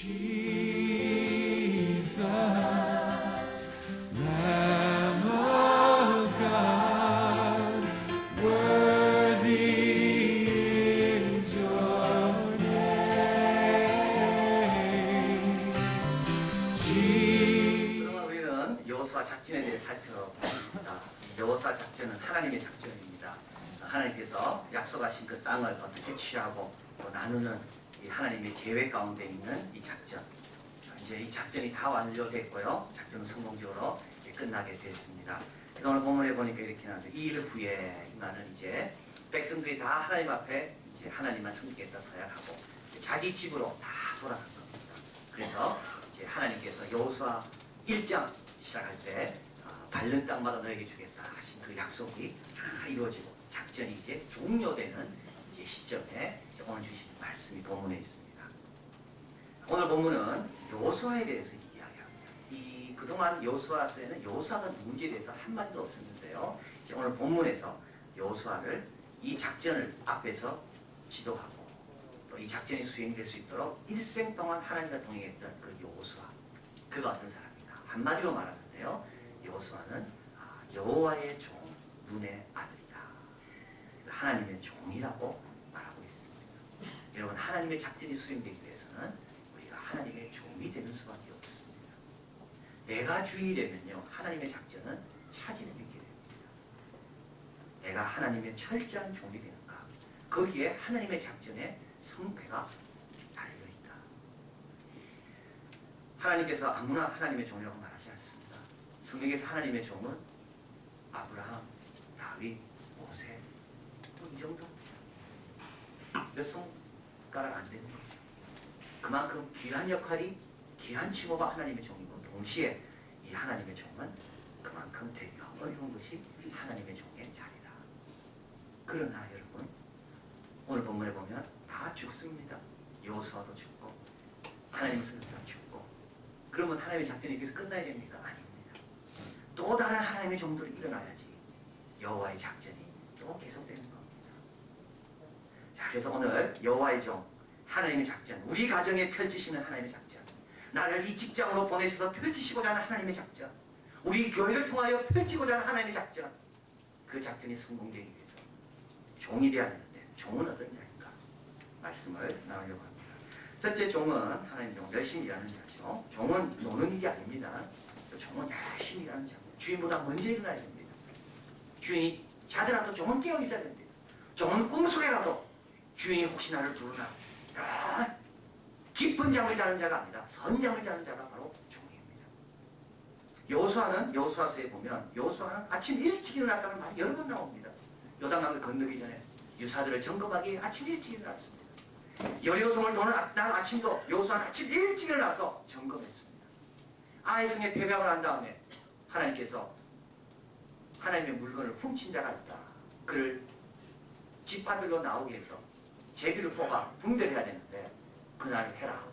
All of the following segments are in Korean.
Jesus, Lamb of God, worthy is your name. 그동안 우리는 여호수아 작전에 대해 살펴봤습니다. 여호수아 작전은 하나님의 작전입니다. 하나님께서 약속하신 그 땅을 어떻게 취하고 또 나누는 이 하나님의 계획 가운데 있는 이 작전. 이제 이 작전이 다 완료됐고요. 작전은 성공적으로 끝나게 됐습니다. 오늘 본문에 보니까 이렇게 나와요. 2일 후에 나는 이제 백성들이 다 하나님 앞에 이제 하나님만 섬기겠다 서약하고 자기 집으로 다 돌아간 겁니다. 그래서 이제 하나님께서 여호수아 1장 시작할 때 밟는 땅마다 너에게 주겠다 하신 그 약속이 다 이루어지고 작전이 이제 종료되는 이제 시점에 이제 오늘 주신 말씀이 본문에 있습니다. 오늘 본문은 여호수아에 대해서 이야기합니다. 이 그동안 여호수아서에는 여호수아가 누군지에 대해서 한마디도 없었는데요. 이제 오늘 본문에서 여호수아를 이 작전을 앞에서 지도하고 또 이 작전이 수행될 수 있도록 일생 동안 하나님과 동행했던 그 여호수아, 그가 어떤 사람인가? 한마디로 말하는데요. 여호수아는 여호와의 종, 눈의 아들이다. 하나님의 종이라고 말하고 있습니다. 여러분, 하나님의 작전이 수행되기 위해서는 우리가 하나님의 종이 되는 수밖에 없습니다. 내가 주인이 되면요, 하나님의 작전은 차질을 빚게 됩니다. 내가 하나님의 철저한 종이 되는가? 거기에 하나님의 작전의 성패가 달려있다. 하나님께서 아무나 하나님의 종이라고 말하지 않습니다. 성경에서 하나님의 종은 아브라함, 다윗, 모세, 이 정도 몇 손가락 안 되는 거죠. 그만큼 귀한 역할이, 귀한 칭호가 하나님의 종이고, 동시에 이 하나님의 종은 그만큼 되게 어려운 것이 하나님의 종의 자리다. 그러나 여러분, 오늘 본문에 보면 다 죽습니다. 여호수아도 죽고 하나님의 선지자도 죽고. 그러면 하나님의 작전이 여기서 끝나야 됩니까? 아닙니다. 또 다른 하나님의 종들이 일어나야지 여호와의 작전이 또 계속되는 겁니다. 자, 그래서 오늘 여호와의 종, 하나님의 작전, 우리 가정에 펼치시는 하나님의 작전, 나를 이 직장으로 보내셔서 펼치시고자 하는 하나님의 작전, 우리 교회를 통하여 펼치고자 하는 하나님의 작전, 그 작전이 성공되기 위해서 종이 되어야 되는데, 종은 어떤 자인가? 말씀을 나누려고 합니다. 첫째, 종은 하나님 종, 열심히 일하는 자죠. 종은 노는 일이 아닙니다. 종은 열심히 일하는 자입니다. 주인보다 먼저 일어나야 됩니다. 주인이 자더라도 종은 깨어 있어야 됩니다. 종은 꿈속에라도 주인이 혹시 나를 부르나, 깊은 잠을 자는 자가 아니라 선잠을 자는 자가 바로 종입니다. 여호수아는, 여호수아서에 보면 여호수아는 아침 일찍 일어났다는 말이 여러 번 나옵니다. 요단강을 건너기 전에 유사들을 점검하기 아침 일찍 일어났습니다. 여리고성을 도는 날 아침도 여호수아는 아침 일찍 일어나서 점검했습니다. 아이 성에 패배하고 난 다음에 하나님께서 하나님의 물건을 훔친 자가 있다. 그를 지파들로 나오게 해서 제비를 뽑아 분별해야 되는데 그날 해라.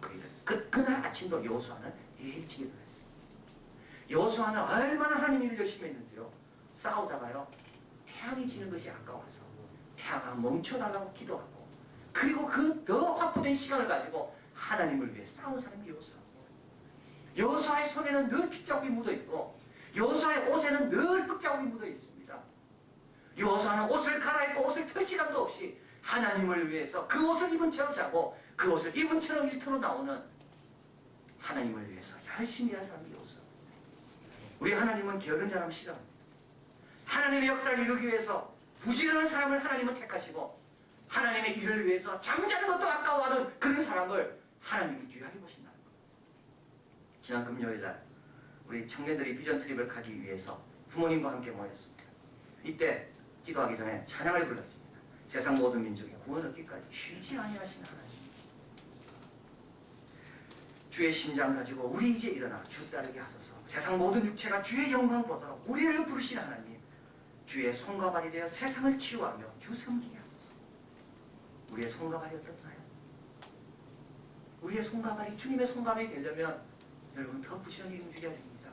그날 아침도 여호수아는 일찍 일어났습니다. 여호수아는 얼마나 하나님 일을 열심히 했는지요. 싸우다가요, 태양이 지는 것이 아까워서 태양아 멈춰달라고 기도하고, 그리고 그 더 확보된 시간을 가지고 하나님을 위해 싸운 사람이 여호수아입니다. 여호수아의 손에는 늘 핏자국이 묻어있고 여호수아의 옷에는 늘 흙자국이 묻어 있습니다. 여호수아는 옷을 갈아입고 옷을 털 시간도 없이 하나님을 위해서 그 옷을 입은 채로 자고 그 옷을 입은 채로 일터로 나오는, 하나님을 위해서 열심히 한 사람이 여호수아. 우리 하나님은 게으른 사람 싫어합니다. 하나님의 역사를 이루기 위해서 부지런한 사람을 하나님은 택하시고, 하나님의 일을 위해서 잠자는 것도 아까워하는 그런 사람을 하나님이 귀하게 보신다는 겁니다. 지난 금요일날 우리 청년들이 비전 트립을 가기 위해서 부모님과 함께 모였습니다. 이때 기도하기 전에 찬양을 불렀습니다. 세상 모든 민족의 구원 얻기까지 쉬지 아니하신 하나님, 주의 심장 가지고 우리 이제 일어나 주 따르게 하소서. 세상 모든 육체가 주의 영광 보도록 우리를 부르신 하나님, 주의 손과 발이 되어 세상을 치유하며 주 섬기게 하소서. 우리의 손과 발이 어떻나요? 우리의 손과 발이 주님의 손과 발이 되려면 여러분 더 부지런히 움직여야 됩니다.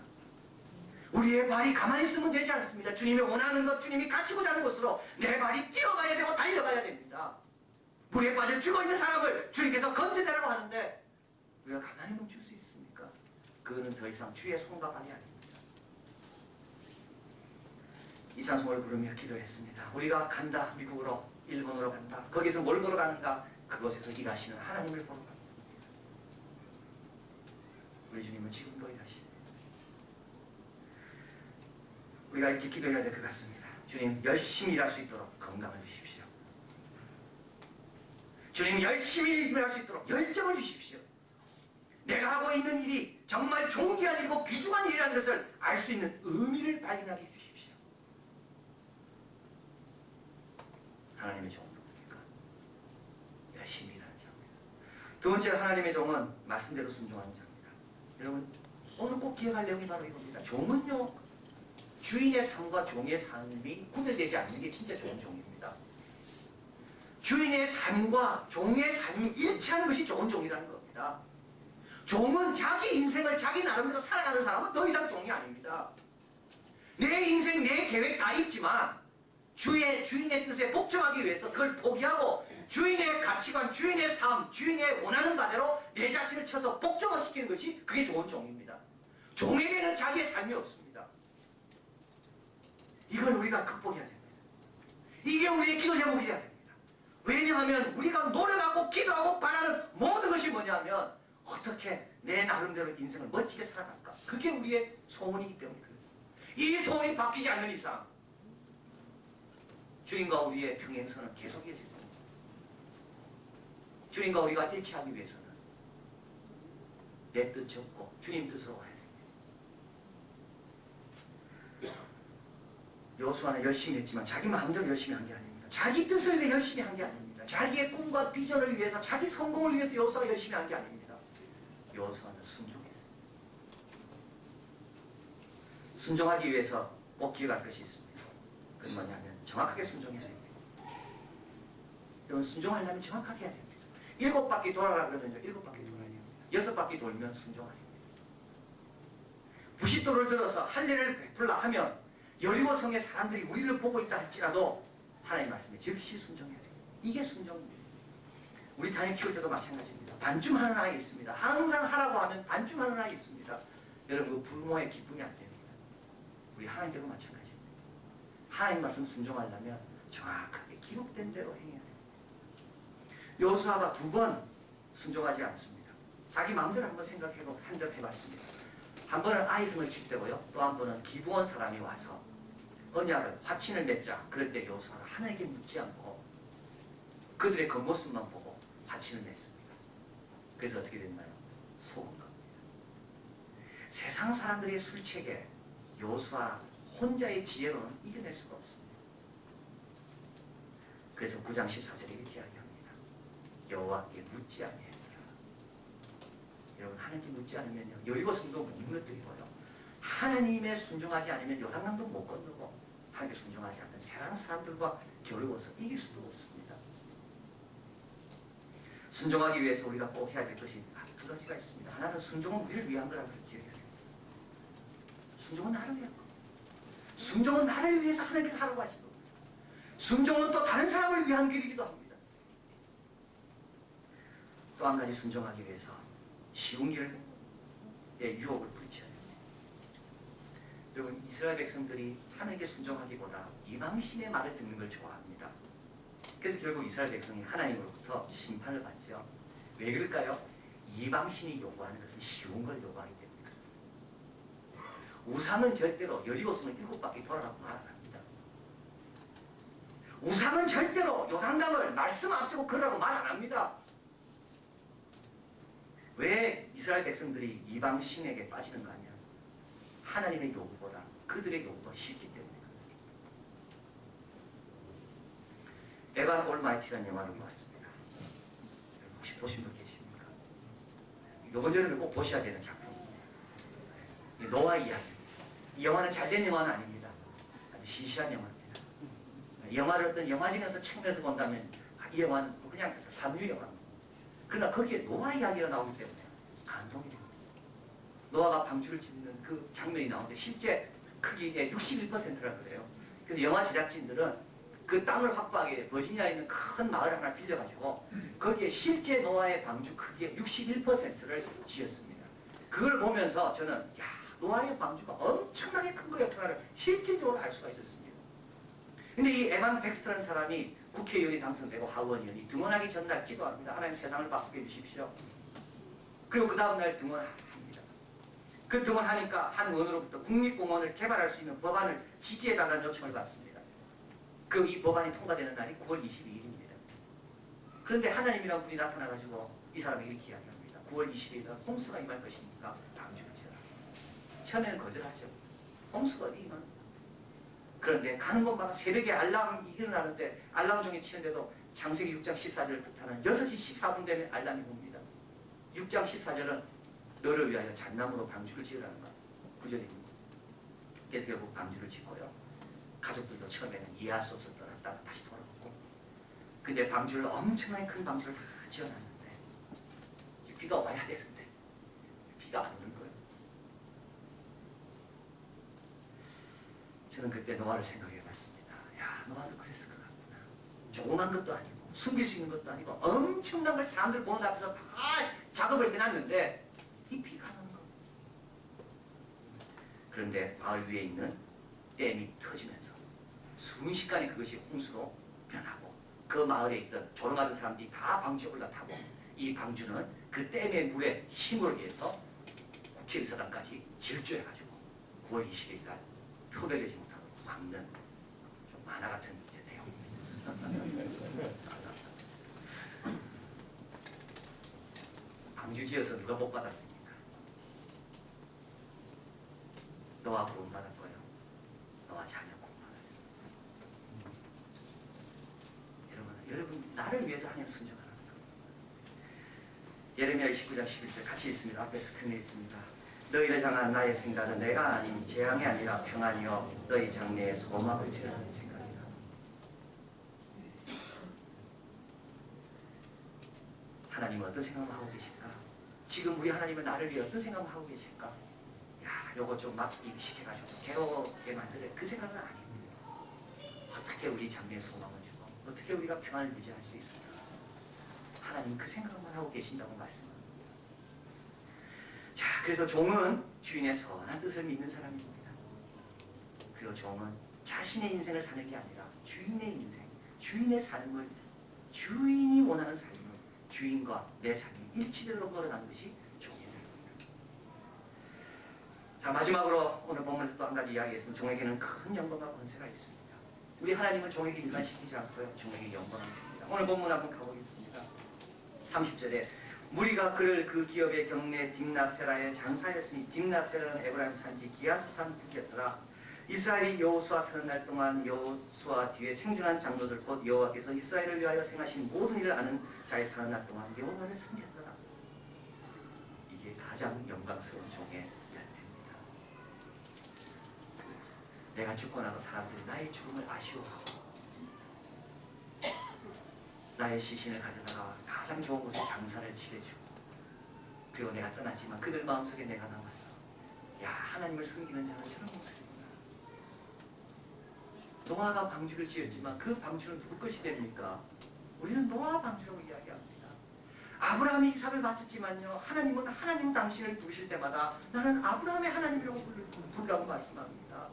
우리의 발이 가만히 있으면 되지 않습니다. 주님이 원하는 것, 주님이 가지고자 하는 것으로 내 발이 뛰어가야 되고 달려가야 됩니다. 물에 빠져 죽어있는 사람을 주님께서 건져내라고 하는데 우리가 가만히 멈출 수 있습니까? 그거는 더 이상 주의 손과 발이 아닙니다. 이산송을 부르며 기도했습니다. 우리가 간다. 미국으로, 일본으로 간다. 거기서 뭘 보러 가는가? 그곳에서 일하시는 하나님을 보러 갑니다. 우리 주님은 지금도 일하십니다. 우리가 이렇게 기도해야 될 것 같습니다. 주님, 열심히 일할 수 있도록 건강을 주십시오. 주님, 열심히 일할 수 있도록 열정을 주십시오. 내가 하고 있는 일이 정말 존귀한 일이고 귀중한 일이라는 것을 알 수 있는 의미를 발견하게 해주십시오. 하나님의 종은 누굽니까? 열심히 일하는 자입니다. 두 번째로 하나님의 종은 말씀대로 순종하는 자입니다. 여러분, 오늘 꼭 기억할 내용이 바로 이겁니다. 종은요, 주인의 삶과 종의 삶이 구별되지 않는 게 진짜 좋은 종입니다. 주인의 삶과 종의 삶이 일치하는 것이 좋은 종이라는 겁니다. 종은 자기 인생을 자기 나름대로 살아가는 사람은 더 이상 종이 아닙니다. 내 인생, 내 계획 다 있지만 주인의 뜻에 복종하기 위해서 그걸 포기하고 주인의 가치관, 주인의 삶, 주인의 원하는 바대로 내 자신을 쳐서 복종을 시키는 것이 그게 좋은 종입니다. 종에게는 자기의 삶이 없습니다. 이걸 우리가 극복해야 됩니다. 이게 우리의 기도 제목이어야 됩니다. 왜냐하면 우리가 노력하고 기도하고 바라는 모든 것이 뭐냐면 어떻게 내 나름대로 인생을 멋지게 살아갈까? 그게 우리의 소원이기 때문에 그렇습니다. 이 소원이 바뀌지 않는 이상 주님과 우리의 평행선은 계속 이어질 겁니다. 주님과 우리가 일치하기 위해서는 내 뜻이 없고 주님 뜻으로 가야 됩니다. 여호수아는 열심히 했지만 자기 마음대로 열심히 한 게 아닙니다. 자기 뜻을 위해 열심히 한 게 아닙니다. 자기의 꿈과 비전을 위해서, 자기 성공을 위해서 여호수아가 열심히 한 게 아닙니다. 여호수아는 순종했습니다. 순종하기 위해서 꼭 기억할 것이 있습니다. 그건 뭐냐면 정확하게 순종해야 됩니다. 여러분, 순종하려면 정확하게 해야 됩니다. 7바퀴 돌아라 그러면요, 7바퀴 돌아야 됩니다. 6바퀴 돌면 순종 아닙니다. 90도를 들어서 할례를 베풀라 하면 여리고성의 사람들이 우리를 보고 있다 할지라도 하나님 말씀에 즉시 순종해야 됩니다. 이게 순종입니다. 우리 자녀 키울 때도 마찬가지입니다. 반쯤하는 아이 있습니다. 항상 하라고 하면 반쯤하는 아이 있습니다. 여러분, 그 부모의 기쁨이 안 됩니다. 우리 하나님께도 마찬가지입니다. 하나님 말씀 순종하려면 정확하게 기록된 대로 행해야 됩니다. 여호수아가 2번 순종하지 않습니다. 자기 마음대로 한번 생각해보고 판단해봤습니다. 한 번은 아이성을 칠 때고요. 또 한 번은 기브온 사람이 와서 언약을, 화친을 맺자. 그럴 때 여호수아가 하나님께 묻지 않고 그들의 겉모습만 보고 화친을 맺습니다. 그래서 어떻게 됐나요? 속은 겁니다. 세상 사람들의 술책에 여호수아 혼자의 지혜로는 이겨낼 수가 없습니다. 그래서 9장 14절에 이렇게 이야기합니다. 여호와께 묻지 아니하니라. 여러분, 하나님께 묻지 않으면요, 여리고성도 못 무너뜨리고요, 하나님의 순종하지 않으면 요단강도 못 건너고, 하나님께 순종하지 않는 세상 사람들과 겨루어서 이길 수도 없습니다. 순종하기 위해서 우리가 꼭 해야 될 것이 두 가지가 있습니다. 하나는 순종은 우리를 위한 거라고 기억해야 됩니다. 순종은 나를 위한 겁니다. 순종은 나를 위해서 하나님께서 하라고 하신 겁니다. 순종은 또 다른 사람을 위한 길이기도 합니다. 또 한 가지 순종하기 위해서 쉬운 길의 유혹을 부딪혀야 됩니다. 여러분, 이스라엘 백성들이 하나님께 순종하기보다 이방신의 말을 듣는 걸 좋아합니다. 그래서 결국 이스라엘 백성이 하나님으로부터 심판을 받죠. 왜 그럴까요? 이방신이 요구하는 것은 쉬운 걸 요구하기 때문에 그렇습니다. 우상은 절대로 여리고성을 7바퀴 돌아가고 말 안 합니다. 우상은 절대로 요단강을 말씀 앞세고 걸으라고 말 안 합니다. 왜 이스라엘 백성들이 이방신에게 빠지는가 하면 하나님의 요구보다 그들의 요구가 쉽기 때문에 그렇습니다. 에반 올마이티라는 영화를 보았습니다. 혹시 보신 분 계십니까? 이번 여름에 꼭 보셔야 되는 작품입니다. 노아 이야기. 이 영화는 잘된 영화는 아닙니다. 아주 시시한 영화입니다. 이 영화를 어떤 영화적인 어떤 측면에서 본다면 이 영화는 그냥 삼류 영화입니다. 그러나 거기에 노아 이야기가 나오기 때문에 감동이 됩니다. 노아가 방주를 짓는 그 장면이 나오는데 실제 크기의 61%라고 그래요. 그래서 영화 제작진들은 그 땅을 확보하기 위해 버지니아에 있는 큰 마을 하나 빌려가지고 거기에 실제 노아의 방주 크기의 61%를 지었습니다. 그걸 보면서 저는 야, 노아의 방주가 엄청나게 큰 거였구나를 실질적으로 알 수가 있었습니다. 근데 이 에반 백스터라는 사람이 국회의원이 당선되고 하원 의원이 등원하기 전날 기도합니다. 하나님 세상을 바꾸게 해주십시오. 그리고 그 다음날 등원합니다. 그 등원하니까 한 의원으로부터 국립공원을 개발할 수 있는 법안을 지지해달라는 요청을 받습니다. 그리고 이 법안이 통과되는 날이 9월 22일입니다. 그런데 하나님이란 분이 나타나가지고 이 사람이 이렇게 이야기합니다. 9월 22일 날 홍수가 임할 것이니까 방주를 지어라. 처음에는 거절하죠. 홍수가 어디 임하는? 그런데 가는 곳마다 새벽에 알람이 일어나는데 알람 종이 치는데도 창세기 6장 14절을 뜻하는 6시 14분 되면 알람이 옵니다. 6장 14절은 너를 위하여 잣나무로 방주를 지으라는 구절입니다. 그래서 결국 방주를 짓고요. 가족들도 처음에는 이해할 수 없어 떠났다가 다시 돌아오고, 근데 방주를 엄청나게 큰 방주를 다 지어놨는데 비가 와야 되는데 비가 안 오는 거예요. 저는 그때 노아를 생각해봤습니다. 야, 노아도 그랬을 것 같구나. 조그만 것도 아니고 숨길 수 있는 것도 아니고 엄청난 걸 사람들 보는 앞에서 다 작업을 해놨는데 이 비가 안 오는 거. 그런데 마을 위에 있는 댐이 터지면서 순식간에 그것이 홍수로 변하고 그 마을에 있던 조롱하던 사람들이 다 방주에 올라타고 이 방주는 그 댐의 물에 힘을 의해서 국회의사당까지 질주해가지고 9월 20일 날 표결되지 못하고 막는 좀 만화 같은 이제 내용입니다. 방주 지어서 누가 복 받았습니까? 노아 구원 받았고요. 노아 자녀 구원 받았습니다. 여러분 나를 위해서 하나님 순종하는 겁니다. 예레미야 29장 11절 같이 있습니다. 앞에 스크린에 있습니다. 너희를 향한 나의 생각은 내가 아닌 재앙이 아니라 평안이요 너희 장래에 소망을 주려는 생각이다. 하나님은 어떤 생각을 하고 계실까? 지금 우리 하나님은 나를 위해 어떤 생각을 하고 계실까? 야, 요거 좀 막 시켜가지고 괴롭게 만들래. 그 생각은 아닙니다. 어떻게 우리 장래에 소망을 주고 어떻게 우리가 평안을 유지할 수 있을까? 하나님 그 생각만 하고 계신다고 말씀합니다. 자, 그래서 종은 주인의 선한 뜻을 믿는 사람입니다. 그리고 종은 자신의 인생을 사는 게 아니라 주인의 인생, 주인의 삶을, 주인이 원하는 삶을 주인과 내 삶이 일치되도록 걸어가는 것이 종의 삶입니다. 자, 마지막으로 오늘 본문에서 또 한 가지 이야기했습니다. 종에게는 큰 영광과 권세가 있습니다. 우리 하나님은 종에게 일반시키지 않고요. 종에게 영광을 줍니다. 오늘 본문 한번 가보겠습니다. 30절에 무리가 그를 그 기업의 경내 딥나세라에 장사했으니 딥나세라는 에브라임 산지 기아스산 북이었더라. 이스라엘이 여호수아 사는 날 동안 여호수아 뒤에 생존한 장로들 곧 여호와께서 이스라엘을 위하여 행하신 모든 일을 아는 자의 사는 날 동안 여호와를 섬겼더라. 이게 가장 영광스러운 종의 열매입니다. 내가 죽고 나서 사람들이 나의 죽음을 아쉬워하고 나의 시신을 가져다가 가장 좋은 곳에 장사를 치러주고 그리고 내가 떠났지만 그들 마음속에 내가 남아서 야, 하나님을 섬기는 자는 저런 모습이구나. 노아가 방주를 지었지만 그 방주는 누구 것이 됩니까? 우리는 노아 방주라고 이야기합니다. 아브라함이 이삭을 바쳤지만요, 하나님은 당신을 부르실 때마다 나는 아브라함의 하나님이라고 부르라고 말씀합니다.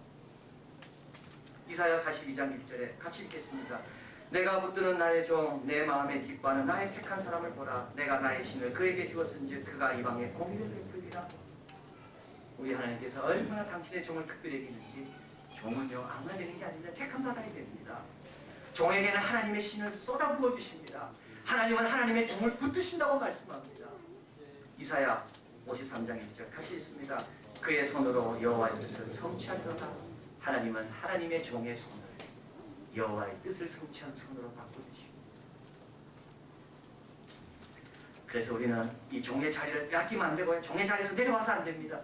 이사야 42장 1절에 같이 읽겠습니다. 내가 붙드는 나의 종 내 마음에 기뻐하는 나의 택한 사람을 보라. 내가 나의 신을 그에게 주었은즉 그가 이방에 공의를 베풀리라. 우리 하나님께서 얼마나 당신의 종을 특별히 여기는지. 종은요 아무나 되는 게 아니라 택함 받아야 됩니다. 종에게는 하나님의 신을 쏟아부어 주십니다. 하나님은 하나님의 종을 붙드신다고 말씀합니다. 이사야 53장 1절 같이 있습니다. 그의 손으로 여호와의 뜻을 성취하리로다. 하나님은 하나님의 종의 손을 여호와의 뜻을 성취한 손으로 바꾸십니다. 그래서 우리는 이 종의 자리를 빼앗기면 안 되고요. 종의 자리에서 내려와서 안 됩니다.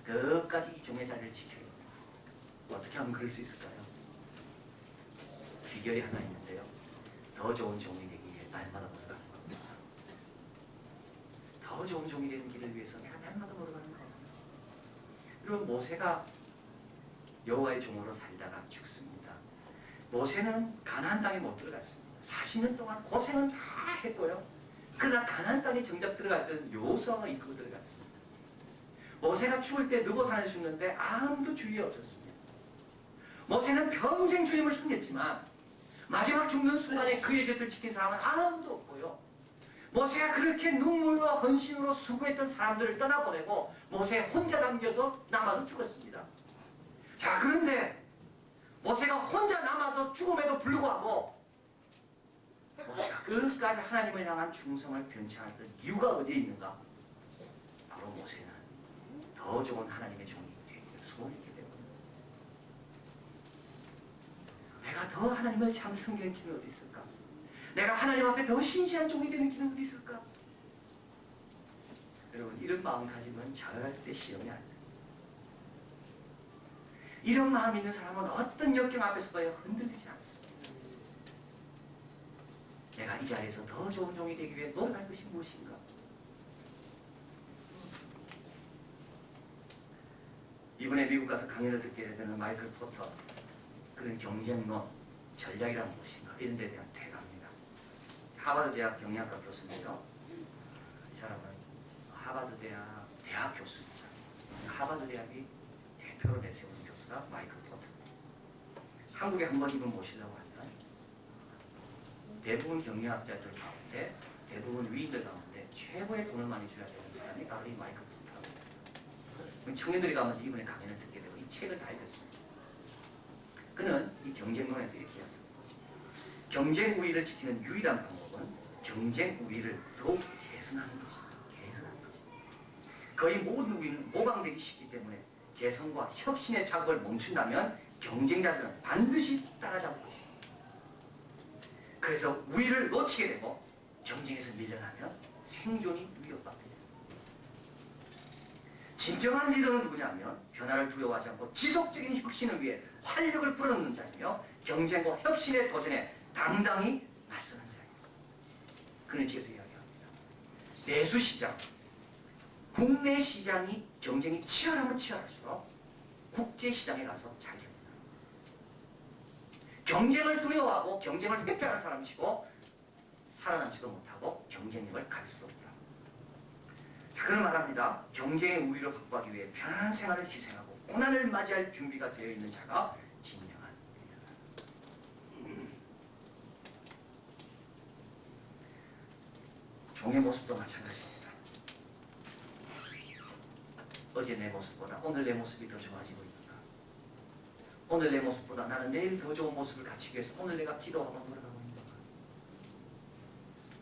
끝까지 이 종의 자리를 지켜야 됩니다. 어떻게 하면 그럴 수 있을까요? 비결이 하나 있는데요. 더 좋은 종이 되기 위해 날마다 걸어가는 겁니다. 더 좋은 종이 되는 길을 위해서 내가 날마다 걸어가는 겁니다. 그리고 모세가 여호와의 종으로 살다가 죽습니다. 모세는 가나안 땅에 못 들어갔습니다. 40년 동안 고생은 다 했고요. 그러나 가나안 땅에 정작 들어갔던 여호수아가 이끌고 들어갔습니다. 모세가 죽을 때 느보산에 죽는데 아무도 주위에 없었습니다. 모세는 평생 주님을 섬겼지만 마지막 죽는 순간에 그의 곁을 지킨 사람은 아무도 없고요. 모세가 그렇게 눈물과 헌신으로 수고했던 사람들을 떠나보내고 모세 혼자 남겨서 남아서 죽었습니다. 자, 그런데 모세가 혼자 남아서 죽음에도 불구하고 모세가 끝까지 하나님을 향한 충성을 변치 않았던 이유가 어디에 있는가? 바로 모세는 더 좋은 하나님의 종이 되기를 소원했기 때문입니다. 내가 더 하나님을 참 섬기는 길은 어디 있을까? 내가 하나님 앞에 더 신실한 종이 되는 길은 어디 있을까? 여러분, 이런 마음가짐은 절대 시험이 안 됩니다. 이런 마음 있는 사람은 어떤 역경 앞에서도 흔들리지 않습니다. 내가 이 자리에서 더 좋은 종이 되기 위해 노력할 것이 무엇인가? 이번에 미국 가서 강연을 듣게 되는 마이클 포터, 그런 경쟁론, 전략이란 무엇인가, 이런 데에 대한 대가입니다. 하버드 대학 경영학과 교수인데요. 이 사람은 하버드 대학 교수입니다. 하버드 대학이 대표로 내세우는 교수가 마이클 포터. 한국에 한번 이분 모시려고 한다. 대부분 경영학자들 가운데, 대부분 위인들 가운데 최고의 돈을 많이 줘야 되는 사람이 바로 이 마이클 포터입니다. 청년들이 가면 이분의 강연을 듣게 되고 이 책을 다 읽었습니다. 그는 이 경쟁론에서 이렇게 이야기합니다. 경쟁 우위를 지키는 유일한 방법은 경쟁 우위를 더욱 개선하는 것입니다. 개선하는 것. 거의 모든 우위는 모방되기 쉽기 때문에 개선과 혁신의 작업을 멈춘다면 경쟁자들은 반드시 따라잡을 것입니다. 그래서 우위를 놓치게 되고 경쟁에서 밀려나면 생존이 위협받게 됩니다. 진정한 리더는 누구냐면 변화를 두려워하지 않고 지속적인 혁신을 위해 활력을 불어넣는 자이며 경쟁과 혁신의 도전에 당당히 맞서는 자입니다. 그는 뒤에서 이야기합니다. 내수시장, 국내 시장이 경쟁이 치열하면 치열할수록 국제시장에 가서 잘 됩니다. 경쟁을 두려워하고 경쟁을 회피하는 사람이시고 살아남지도 못하고 경쟁력을 가질 수 없다. 그런 말합니다. 경쟁의 우위를 확보하기 위해 편안한 생활을 희생하고 고난을 맞이할 준비가 되어 있는 자가 진정한 리더다. 종의 모습도 마찬가지입니다. 어제 내 모습보다 오늘 내 모습이 더 좋아지고 있는가? 오늘 내 모습보다 나는 내일 더 좋은 모습을 갖추기 위해서 오늘 내가 기도하고 노력하고 있는가?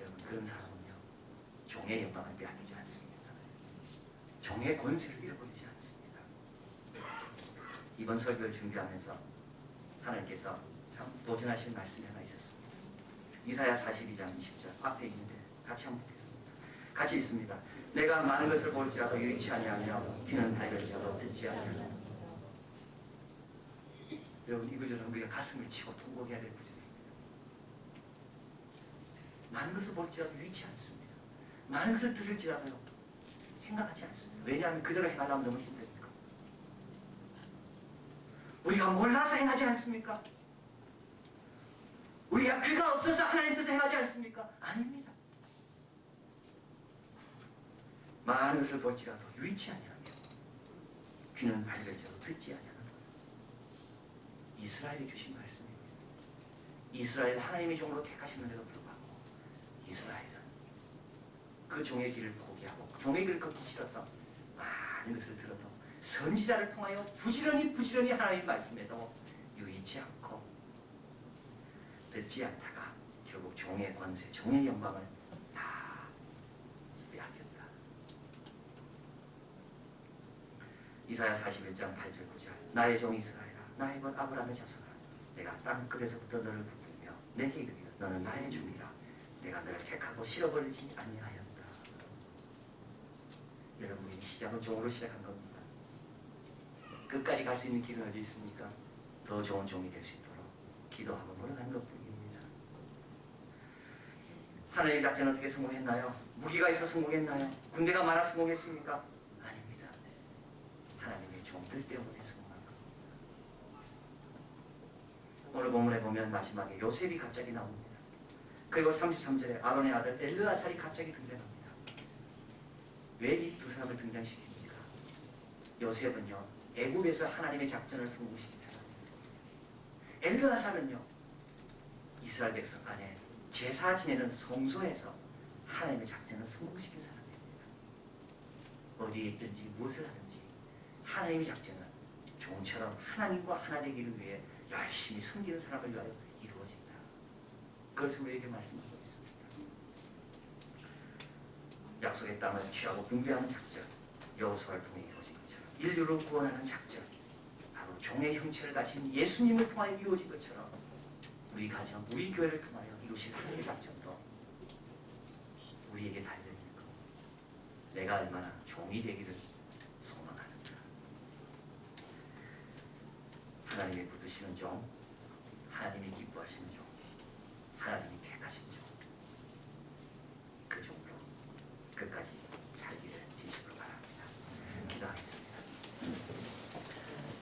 여러분, 그런 사람은요, 종의 영광을 빼앗기지 않습니다. 종의 권세를 잃어버리지 않습니다. 이번 설교를 준비하면서 하나님께서 참 도전하신 말씀이 하나 있었습니다. 이사야 42장 20절 앞에 있는데 같이 한번 보겠습니다. 같이 있습니다. 내가 많은 것을 볼지라도 유익치 아니하며 귀는 밝을지라도 듣지 아니하며. 여러분, 이 구절은 우리가 가슴을 치고 통곡해야 될 구절입니다. 많은 것을 볼지라도 유익치 않습니다. 많은 것을 들을지라도요, 생각하지 않습니다. 왜냐하면 그대로 행하려면 너무 힘드니까. 우리가 몰라서 행하지 않습니까? 우리가 귀가 없어서 하나님 뜻을 행하지 않습니까? 아닙니다. 많은 것을 볼지라도 유익치 아니하며 귀는 밝을지라도 듣지 아니하는 것. 이스라엘이 주신 말씀입니다. 이스라엘 하나님의 종으로 택하셨는데도 불구하고 이스라엘은 그 종의 길을 포기하고 종의 길을 걷기 싫어서 많은 것을 들어도 선지자를 통하여 부지런히 하나님의 말씀에도 유의치 않고 듣지 않다가 결국 종의 권세, 종의 영광을 다 빼앗겼다. 이사야 41장 8절 9절 나의 종 이스라엘아, 나의 것 아브라함의 자손아, 내가 땅끝에서부터 너를 부르며 내게 이르기를 너는 나의 종이라. 내가 너를 택하고 실어버리지 아니하였다. 여러분이 시작은 종으로 시작한 겁니다. 끝까지 갈 수 있는 길은 어디 있습니까? 더 좋은 종이 될 수 있도록 기도하고 노력하는 것뿐입니다. 하나님의 작전은 어떻게 성공했나요? 무기가 있어 성공했나요? 군대가 많아 성공했습니까? 아닙니다. 하나님의 종들 때문에 성공한 겁니다. 오늘 본문에 보면 마지막에 요셉이 갑자기 나옵니다. 그리고 33절에 아론의 아들 엘르아살이 갑자기 등장합니다. 왜 이 두 사람을 등장시킵니까? 요셉은요, 애굽에서 하나님의 작전을 성공시킨 사람입니다. 엘르아살은요, 이스라엘 백성 안에 제사 지내는 성소에서 하나님의 작전을 성공시킨 사람입니다. 어디에 있든지 무엇을 하든지 하나님의 작전은 종처럼 하나님과 하나 되기를 위해 열심히 섬기는 사람을 위하여 이루어진다. 그것을 우리에게 말씀하고 있습니다. 약속의 땅을 취하고 분배하는 작전, 여호수아를 통해 이루어진 것처럼 인류를 구원하는 작전, 바로 종의 형체를 가진 예수님을 통하여 이루어진 것처럼 우리 가정, 우리 교회를 통하여 이루실 하나님의 작전도 우리에게 달려있는 것. 내가 얼마나 종이 되기를 소망하는가. 하나님이 붙드시는 종, 하나님이 기뻐하시는 종, 하나님이 택하신 종, 그 종으로 끝까지